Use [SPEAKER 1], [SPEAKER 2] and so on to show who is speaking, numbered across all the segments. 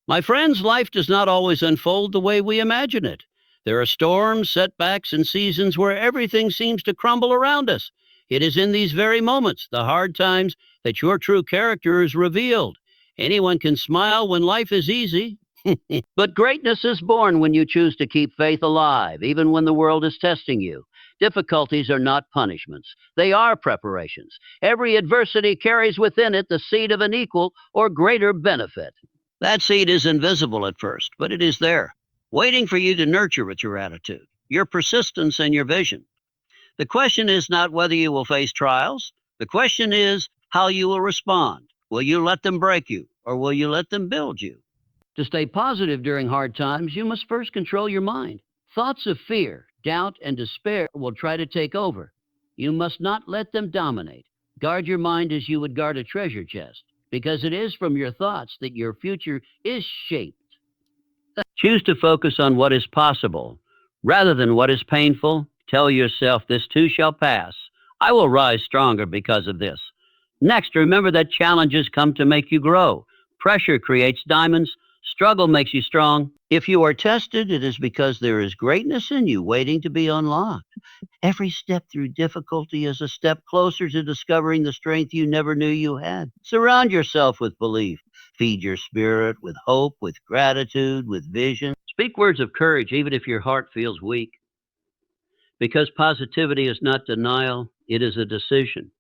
[SPEAKER 1] My friends, life does not always unfold the way we imagine it. There are storms, setbacks, and seasons where everything seems to crumble around us. It is in these very moments, the hard times, that your true character is revealed. Anyone can smile when life is easy, but greatness is born when you choose to keep faith alive, even when the world is testing you. Difficulties are not punishments, they are preparations. Every adversity carries within it the seed of an equal or greater benefit. That seed is invisible at first, but it is there, waiting for you to nurture with your attitude, your persistence, and your vision. The question is not whether you will face trials. The question is how you will respond. Will you let them break you, or will you let them build you? To stay positive during hard times, you must first control your mind. Thoughts of fear, doubt, and despair will try to take over. You must not let them dominate. Guard your mind as you would guard a treasure chest, because it is from your thoughts that your future is shaped. Choose to focus on what is possible. Rather than what is painful, tell yourself this too shall pass. I will rise stronger because of this. Next, remember that challenges come to make you grow. Pressure creates diamonds. Struggle makes you strong. If you are tested, it is because there is greatness in you waiting to be unlocked. Every step through difficulty is a step closer to discovering the strength you never knew you had. Surround yourself with belief. Feed your spirit with hope, with gratitude, with vision. Speak words of courage even if your heart feels weak. Because positivity is not denial, it is a decision.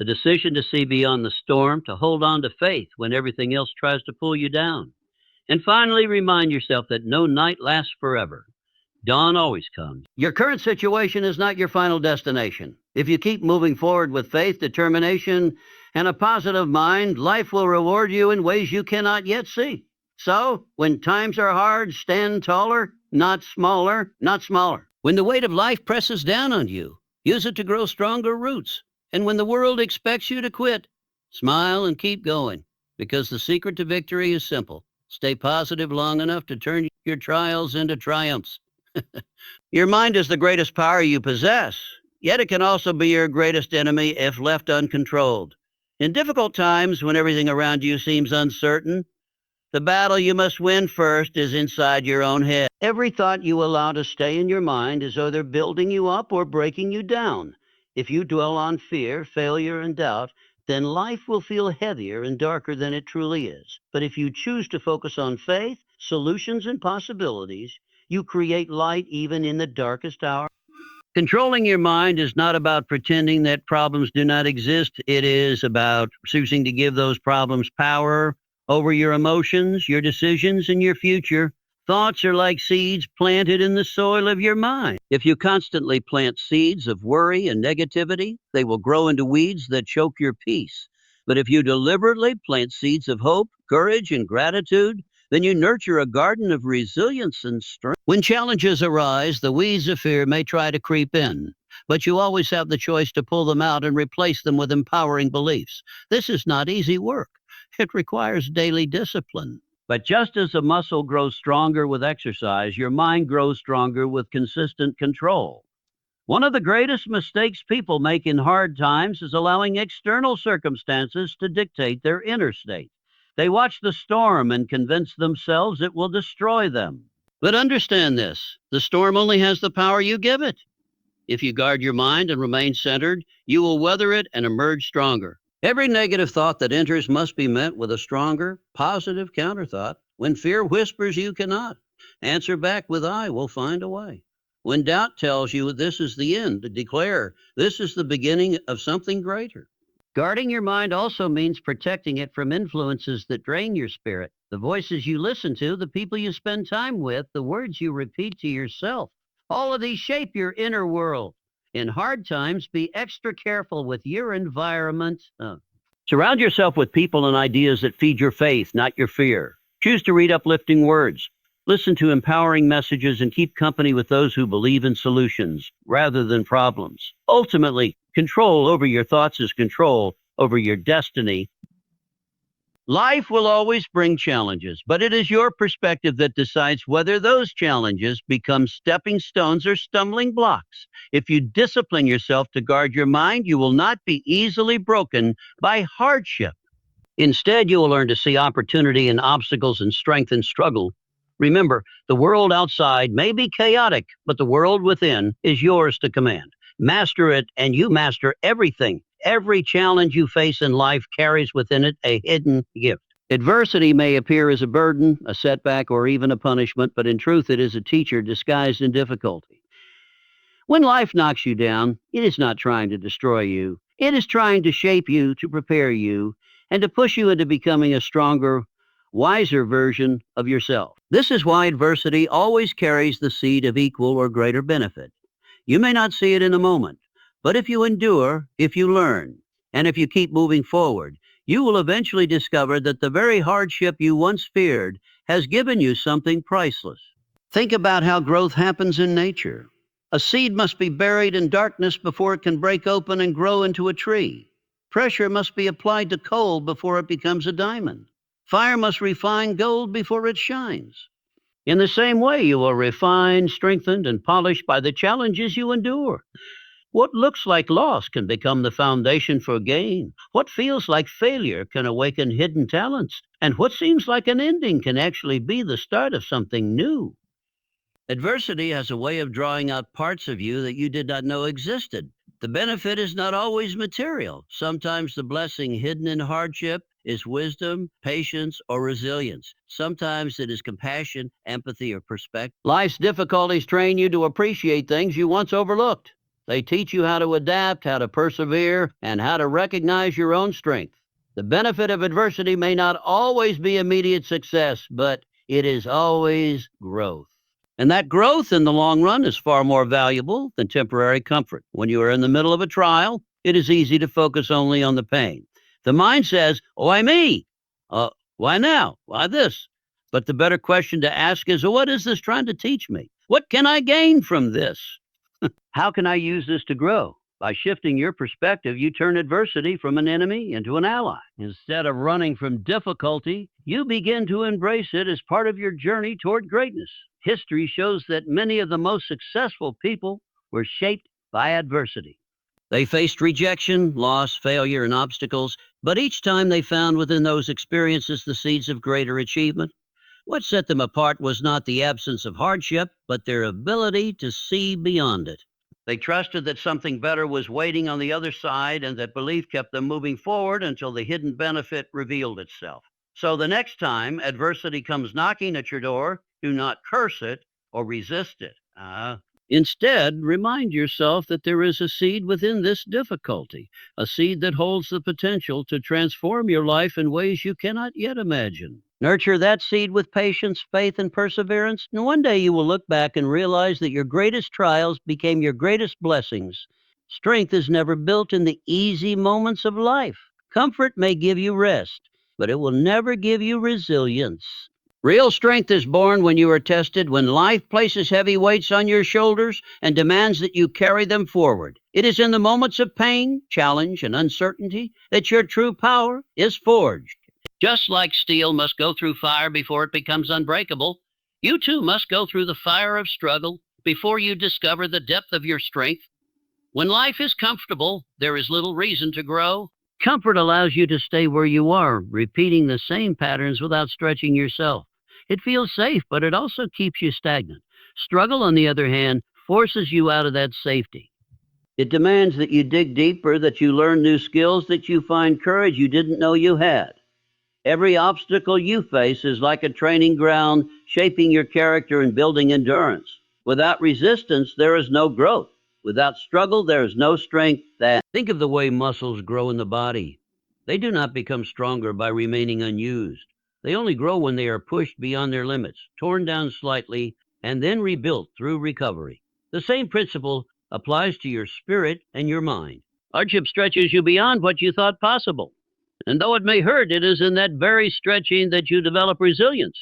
[SPEAKER 1] A decision to see beyond the storm, to hold on to faith when everything else tries to pull you down. And finally, remind yourself that no night lasts forever. Dawn always comes. Your current situation is not your final destination. If you keep moving forward with faith, determination, and a positive mind, life will reward you in ways you cannot yet see. So, when times are hard, stand taller, not smaller, not smaller. When the weight of life presses down on you, use it to grow stronger roots. And when the world expects you to quit, smile and keep going. Because the secret to victory is simple. Stay positive long enough to turn your trials into triumphs. Your mind is the greatest power you possess, yet it can also be your greatest enemy if left uncontrolled. In difficult times, when everything around you seems uncertain, the battle you must win first is inside your own head. Every thought you allow to stay in your mind is either building you up or breaking you down. If you dwell on fear, failure, and doubt, then life will feel heavier and darker than it truly is. But if you choose to focus on faith, solutions, and possibilities, you create light even in the darkest hour. Controlling your mind is not about pretending that problems do not exist. It is about choosing to give those problems power over your emotions, your decisions, and your future. Thoughts are like seeds planted in the soil of your mind. If you constantly plant seeds of worry and negativity, they will grow into weeds that choke your peace. But if you deliberately plant seeds of hope, courage, and gratitude, then you nurture a garden of resilience and strength. When challenges arise, the weeds of fear may try to creep in, but you always have the choice to pull them out and replace them with empowering beliefs. This is not easy work. It requires daily discipline. But just as a muscle grows stronger with exercise, your mind grows stronger with consistent control. One of the greatest mistakes people make in hard times is allowing external circumstances to dictate their inner state. They watch the storm and convince themselves it will destroy them. But understand this, the storm only has the power you give it. If you guard your mind and remain centered, you will weather it and emerge stronger. Every negative thought that enters must be met with a stronger, positive counterthought. When fear whispers you cannot, answer back with I will find a way. When doubt tells you this is the end, declare this is the beginning of something greater. Guarding your mind also means protecting it from influences that drain your spirit. The voices you listen to, the people you spend time with, the words you repeat to yourself. All of these shape your inner world. In hard times, be extra careful with your environment. Surround yourself with people and ideas that feed your faith, not your fear. Choose to read uplifting words. Listen to empowering messages and keep company with those who believe in solutions rather than problems. Ultimately, control over your thoughts is control over your destiny. Life will always bring challenges, but it is your perspective that decides whether those challenges become stepping stones or stumbling blocks. If you discipline yourself to guard your mind, you will not be easily broken by hardship. Instead, you will learn to see opportunity in obstacles and strength in struggle. Remember, the world outside may be chaotic, but the world within is yours to command. Master it, and you master everything. Every challenge you face in life carries within it a hidden gift. Adversity may appear as a burden, a setback, or even a punishment, but in truth, it is a teacher disguised in difficulty. When life knocks you down, it is not trying to destroy you. It is trying to shape you, to prepare you, and to push you into becoming a stronger, wiser version of yourself. This is why adversity always carries the seed of equal or greater benefit. You may not see it in a moment, but if you endure, if you learn, and if you keep moving forward, you will eventually discover that the very hardship you once feared has given you something priceless. Think about how growth happens in nature. A seed must be buried in darkness before it can break open and grow into a tree. Pressure must be applied to coal before it becomes a diamond. Fire must refine gold before it shines. In the same way, you are refined, strengthened, and polished by the challenges you endure. What looks like loss can become the foundation for gain. What feels like failure can awaken hidden talents. And what seems like an ending can actually be the start of something new. Adversity has a way of drawing out parts of you that you did not know existed. The benefit is not always material. Sometimes the blessing hidden in hardship is wisdom, patience, or resilience. Sometimes it is compassion, empathy, or perspective. Life's difficulties train you to appreciate things you once overlooked. They teach you how to adapt, how to persevere, and how to recognize your own strength. The benefit of adversity may not always be immediate success, but it is always growth. And that growth in the long run is far more valuable than temporary comfort. When you are in the middle of a trial, it is easy to focus only on the pain. The mind says, why me? Why now? Why this? But the better question to ask is, what is this trying to teach me? What can I gain from this? How can I use this to grow? By shifting your perspective, you turn adversity from an enemy into an ally. Instead of running from difficulty, you begin to embrace it as part of your journey toward greatness. History shows that many of the most successful people were shaped by adversity. They faced rejection, loss, failure, and obstacles, but each time they found within those experiences the seeds of greater achievement. What set them apart was not the absence of hardship, but their ability to see beyond it. They trusted that something better was waiting on the other side, and that belief kept them moving forward until the hidden benefit revealed itself. So the next time adversity comes knocking at your door, do not curse it or resist it. Instead, remind yourself that there is a seed within this difficulty, a seed that holds the potential to transform your life in ways you cannot yet imagine. Nurture that seed with patience, faith, and perseverance, and one day you will look back and realize that your greatest trials became your greatest blessings. Strength is never built in the easy moments of life. Comfort may give you rest, but it will never give you resilience. Real strength is born when you are tested, when life places heavy weights on your shoulders and demands that you carry them forward. It is in the moments of pain, challenge, and uncertainty that your true power is forged. Just like steel must go through fire before it becomes unbreakable, you too must go through the fire of struggle before you discover the depth of your strength. When life is comfortable, there is little reason to grow. Comfort allows you to stay where you are, repeating the same patterns without stretching yourself. It feels safe, but it also keeps you stagnant. Struggle, on the other hand, forces you out of that safety. It demands that you dig deeper, that you learn new skills, that you find courage you didn't know you had. Every obstacle you face is like a training ground, shaping your character and building endurance. Without resistance, there is no growth. Without struggle, there is no strength. Think of the way muscles grow in the body. They do not become stronger by remaining unused. They only grow when they are pushed beyond their limits, torn down slightly, and then rebuilt through recovery. The same principle applies to your spirit and your mind. Hardship stretches you beyond what you thought possible. And though it may hurt, it is in that very stretching that you develop resilience.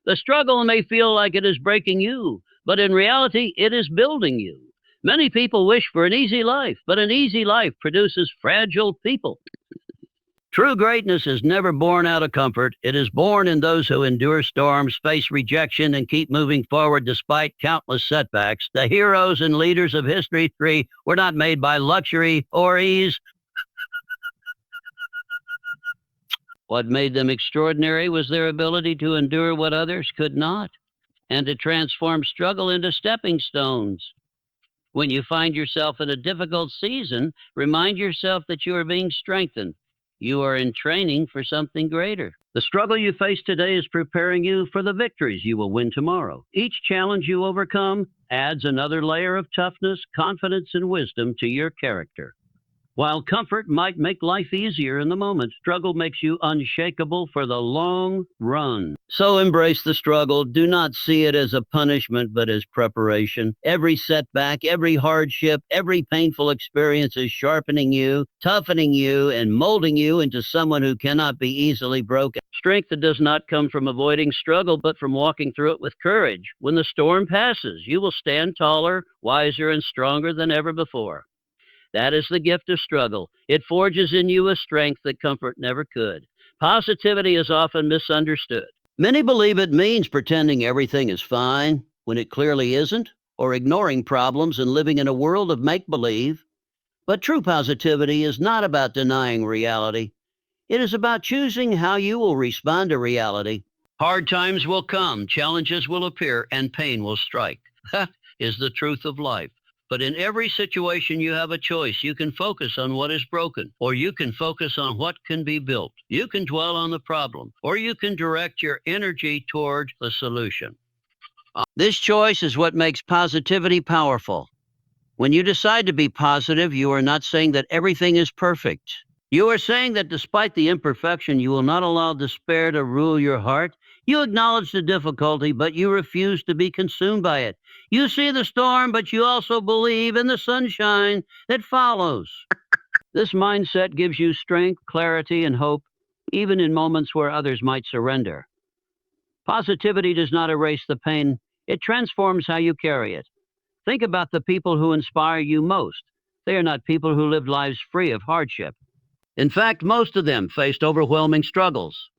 [SPEAKER 1] The struggle may feel like it is breaking you, but in reality, it is building you. Many people wish for an easy life, but an easy life produces fragile people. True greatness is never born out of comfort. It is born in those who endure storms, face rejection, and keep moving forward despite countless setbacks. The heroes and leaders of history were not made by luxury or ease What made them extraordinary was their ability to endure what others could not, and to transform struggle into stepping stones. When you find yourself in a difficult season, remind yourself that you are being strengthened. You are in training for something greater. The struggle you face today is preparing you for the victories you will win tomorrow. Each challenge you overcome adds another layer of toughness, confidence, and wisdom to your character. While comfort might make life easier in the moment, struggle makes you unshakable for the long run. So embrace the struggle. Do not see it as a punishment, but as preparation. Every setback, every hardship, every painful experience is sharpening you, toughening you, and molding you into someone who cannot be easily broken. Strength that does not come from avoiding struggle, but from walking through it with courage. When the storm passes, you will stand taller, wiser, and stronger than ever before. That is the gift of struggle. It forges in you a strength that comfort never could. Positivity is often misunderstood. Many believe it means pretending everything is fine when it clearly isn't, or ignoring problems and living in a world of make-believe. But true positivity is not about denying reality. It is about choosing how you will respond to reality. Hard times will come, challenges will appear, and pain will strike. That is the truth of life. But in every situation, you have a choice. You can focus on what is broken, or you can focus on what can be built. You can dwell on the problem, or you can direct your energy toward the solution. This choice is what makes positivity powerful. When you decide to be positive, you are not saying that everything is perfect. You are saying that despite the imperfection, you will not allow despair to rule your heart. You acknowledge the difficulty, but you refuse to be consumed by it. You see the storm, but you also believe in the sunshine that follows. This mindset gives you strength, clarity, and hope, even in moments where others might surrender. Positivity does not erase the pain, it transforms how you carry it. Think about the people who inspire you most. They are not people who lived lives free of hardship. In fact, most of them faced overwhelming struggles.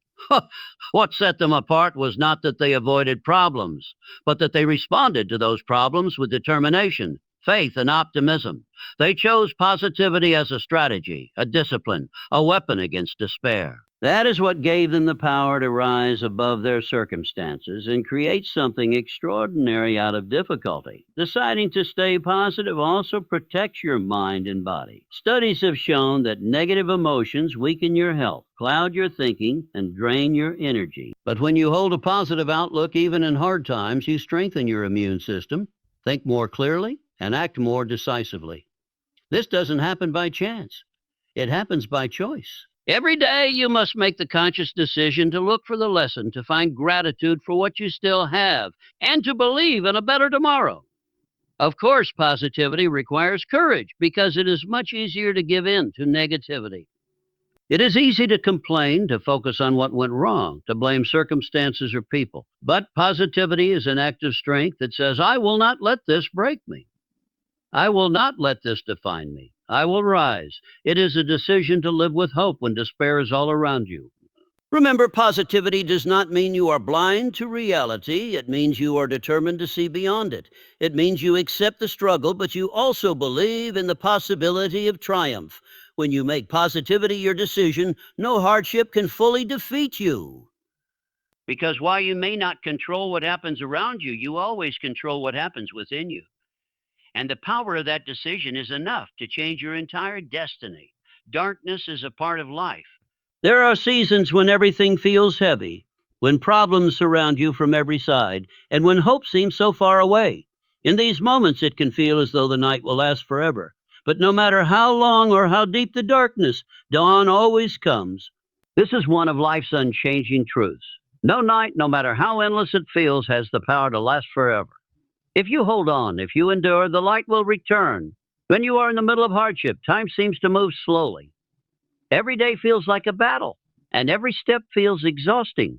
[SPEAKER 1] What set them apart was not that they avoided problems, but that they responded to those problems with determination, faith, and optimism. They chose positivity as a strategy, a discipline, a weapon against despair. That is what gave them the power to rise above their circumstances and create something extraordinary out of difficulty. Deciding to stay positive also protects your mind and body. Studies have shown that negative emotions weaken your health, cloud your thinking, and drain your energy. But when you hold a positive outlook, even in hard times, you strengthen your immune system, think more clearly, and act more decisively. This doesn't happen by chance. It happens by choice. Every day you must make the conscious decision to look for the lesson, to find gratitude for what you still have, and to believe in a better tomorrow. Of course, positivity requires courage because it is much easier to give in to negativity. It is easy to complain, to focus on what went wrong, to blame circumstances or people. But positivity is an act of strength that says, I will not let this break me. I will not let this define me. I will rise. It is a decision to live with hope when despair is all around you. Remember, positivity does not mean you are blind to reality. It means you are determined to see beyond it. It means you accept the struggle, but you also believe in the possibility of triumph. When you make positivity your decision, no hardship can fully defeat you. Because while you may not control what happens around you, you always control what happens within you. And the power of that decision is enough to change your entire destiny. Darkness is a part of life. There are seasons when everything feels heavy, when problems surround you from every side, and when hope seems so far away. In these moments, it can feel as though the night will last forever. But no matter how long or how deep the darkness, dawn always comes. This is one of life's unchanging truths. No night, no matter how endless it feels, has the power to last forever. If you hold on, if you endure, the light will return. When you are in the middle of hardship, time seems to move slowly. Every day feels like a battle, and every step feels exhausting.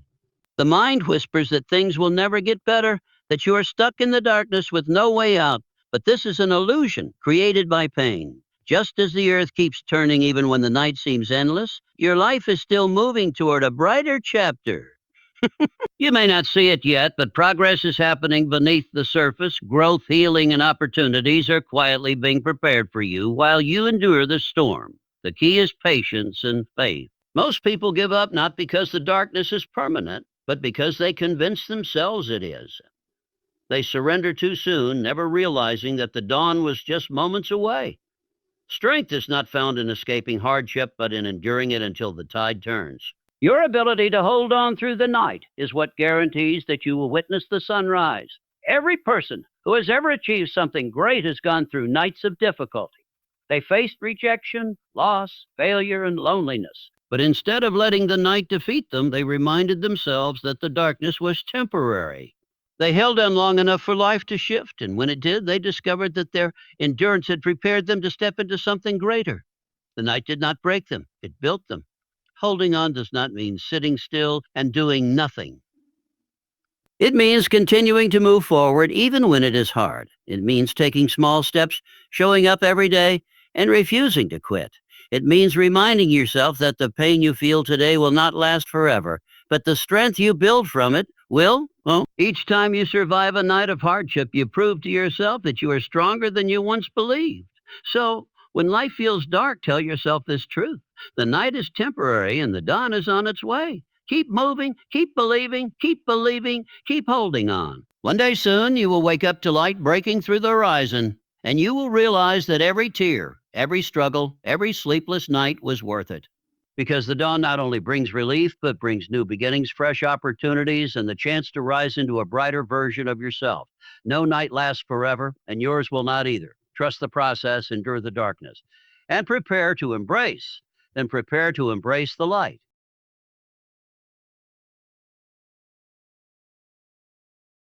[SPEAKER 1] The mind whispers that things will never get better, that you are stuck in the darkness with no way out. But this is an illusion created by pain. Just as the earth keeps turning even when the night seems endless, your life is still moving toward a brighter chapter. You may not see it yet, but progress is happening beneath the surface. Growth, healing, and opportunities are quietly being prepared for you while you endure the storm. The key is patience and faith. Most people give up not because the darkness is permanent, but because they convince themselves it is. They surrender too soon, never realizing that the dawn was just moments away. Strength is not found in escaping hardship, but in enduring it until the tide turns. Your ability to hold on through the night is what guarantees that you will witness the sunrise. Every person who has ever achieved something great has gone through nights of difficulty. They faced rejection, loss, failure, and loneliness. But instead of letting the night defeat them, they reminded themselves that the darkness was temporary. They held on long enough for life to shift, and when it did, they discovered that their endurance had prepared them to step into something greater. The night did not break them, it built them. Holding on does not mean sitting still and doing nothing. It means continuing to move forward even when it is hard. It means taking small steps, showing up every day, and refusing to quit. It means reminding yourself that the pain you feel today will not last forever, but the strength you build from it will. Well, each time you survive a night of hardship, you prove to yourself that you are stronger than you once believed. So, when life feels dark, tell yourself this truth: the night is temporary and the dawn is on its way. Keep moving, keep believing, keep holding on. One day soon, you will wake up to light breaking through the horizon, and you will realize that every tear, every struggle, every sleepless night was worth it. Because the dawn not only brings relief, but brings new beginnings, fresh opportunities, and the chance to rise into a brighter version of yourself. No night lasts forever, and yours will not either. Trust the process, endure the darkness, and prepare to embrace the light.